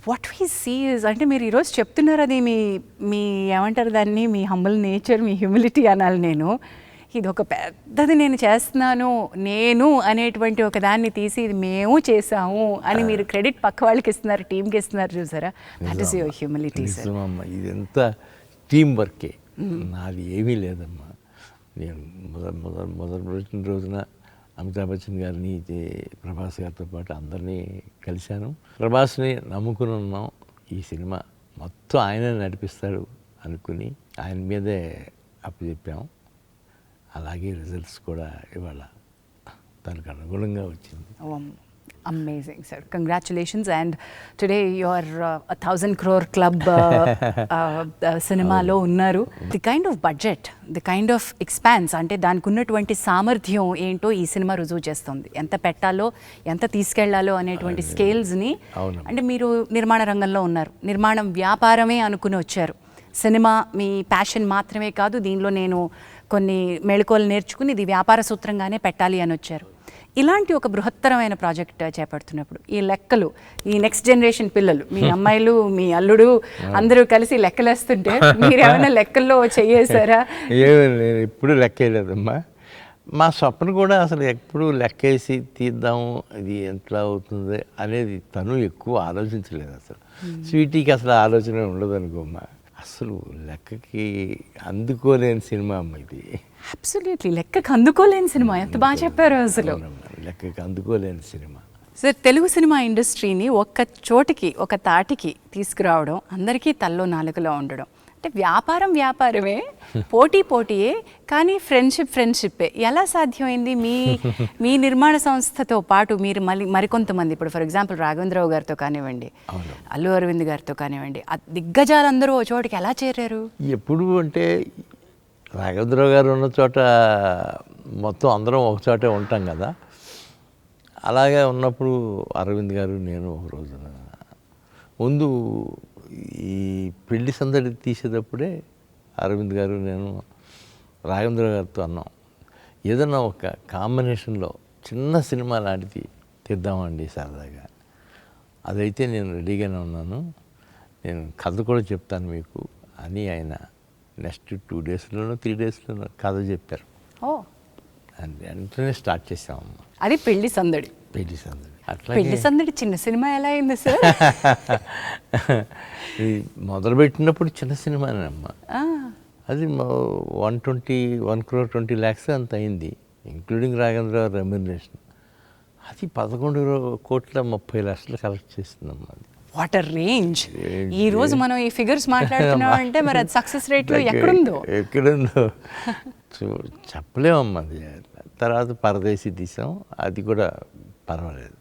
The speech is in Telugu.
వాట్ వీ సీ ఇస్ అంటే మీరు ఈరోజు చెప్తున్నారు అది మీ మీ ఏమంటారు దాన్ని మీ హంబుల్ నేచర్ మీ హ్యూమిలిటీ అనాలి నేను ఇది ఒక పెద్దది నేను చేస్తున్నాను నేను అనేటువంటి ఒక దాన్ని తీసి ఇది మేము చేసాము అని మీరు క్రెడిట్ పక్క వాళ్ళకి ఇస్తున్నారు టీంకి ఇస్తున్నారు చూసారా that is your humility sir ఇదంతా టీం వర్కే నాది ఏమీ లేదమ్మా నేను మొదటి రోజున అమితాబ్ బచ్చన్ గారిని ప్రభాస్ గారితో పాటు అందరినీ కలిశాను ప్రభాస్ని నమ్ముకుని ఉన్నాం ఈ సినిమా మొత్తం ఆయనే నడిపిస్తాడు అనుకుని ఆయన మీదే అప్పచెప్పాం అలాగే రిజల్ట్స్ కూడా ఇవాళ దానికి అనుగుణంగా వచ్చింది amazing sir congratulations and today your 1,000 crore club సినిమాలో ఉన్నారు the kind of budget the kind of expanse అంటే దానికి ఉన్నటువంటి సామర్థ్యం ఏంటో ఈ సినిమా రుజువు చేస్తుంది ఎంత పెట్టాలో ఎంత తీసుకెళ్లాలో అనేటువంటి స్కేల్స్ని అంటే మీరు నిర్మాణ రంగంలో ఉన్నారు నిర్మాణం వ్యాపారమే అనుకుని వచ్చారు సినిమా మీ ప్యాషన్ మాత్రమే కాదు దీనిలో నేను కొన్ని మెళకువలు నేర్చుకుని ఇది వ్యాపార సూత్రంగానే పెట్టాలి అని వచ్చారు ఇలాంటి ఒక బృహత్తరమైన ప్రాజెక్ట్ చేపడుతున్నప్పుడు ఈ లెక్కలు ఈ నెక్స్ట్ జనరేషన్ పిల్లలు మీ అమ్మాయిలు మీ అల్లుడు అందరూ కలిసి లెక్కలేస్తుంటే మీరు ఏమైనా లెక్కల్లో చెయ్యేశారా నేను ఎప్పుడు లెక్కేయలేదమ్మా మా స్వప్న కూడా అసలు ఎప్పుడు లెక్కేసి తీద్దాము ఇది ఎట్లా అవుతుంది అనేది తను ఎక్కువ ఆలోచించలేదు అసలు స్వీటీకి అసలు ఆలోచన ఉండదు అనుకోమ్మా అసలు లెక్కకి అందుకోలేని సినిమా అమ్మ ఇది అబ్సల్యూట్లీ లెక్కకి అందుకోలేని సినిమా ఎంత బాగా చెప్పారు అసలు లెక్కకి అందుకోలేని సినిమా సార్ తెలుగు సినిమా ఇండస్ట్రీని ఒక్క చోటికి ఒక తాటికి తీసుకురావడం అందరికీ తల్లో నాలుకలో ఉండడం అంటే వ్యాపారం వ్యాపారమే పోటీ పోటీయే కానీ ఫ్రెండ్షిప్పే ఎలా సాధ్యమైంది మీ నిర్మాణ సంస్థతో పాటు మీరు మరికొంతమంది ఇప్పుడు ఫర్ ఎగ్జాంపుల్ రాఘవేంద్రరావు గారితో కానివ్వండి అల్లు అరవింద్ గారితో కానివ్వండి ఆ దిగ్గజాలందరూ ఓ చోటికి ఎలా చేరారు ఎప్పుడు అంటే రాఘవేంద్రరావు గారు ఉన్న చోట మొత్తం అందరం ఒక చోటే ఉంటాం కదా అలాగే ఉన్నప్పుడు అరవింద్ గారు నేను ఒక రోజున ముందు ఈ పెళ్లి సందడి తీసేటప్పుడే అరవింద్ గారు నేను రాఘవేంద్ర గారితో అన్నాం ఏదన్నా ఒక కాంబినేషన్లో చిన్న సినిమా లాంటిది తీద్దామండి సరదాగా అదైతే నేను రెడీగానే ఉన్నాను నేను కథ కూడా చెప్తాను మీకు అని ఆయన నెక్స్ట్ 2 daysలోనో 3 daysలోనో కథ చెప్పారు వెంటనే స్టార్ట్ చేసామమ్మా అది పెళ్లి సందడి అట్లా పెళ్లి సందడి చిన్న సినిమా ఎలా అయింది సార్ మొదలుపెట్టినప్పుడు చిన్న సినిమానేమ్మా అది 1 crore 20 lakhs అంత అయింది ఇంక్లూడింగ్ రాఘవేంద్ర రెమ్యునరేషన్ అది 11,30,00,000 కలెక్ట్ చేస్తుందమ్మా అది వాటర్ రేంజ్ ఈ రోజు మనం ఈ ఫిగర్స్ మాట్లాడుతున్నాం అంటే మరి అది సక్సెస్ రేట్లో ఎక్కడుందో చెప్పలేమమ్మా అది తర్వాత పరదేశీ తీసాం అది కూడా పర్వాలేదు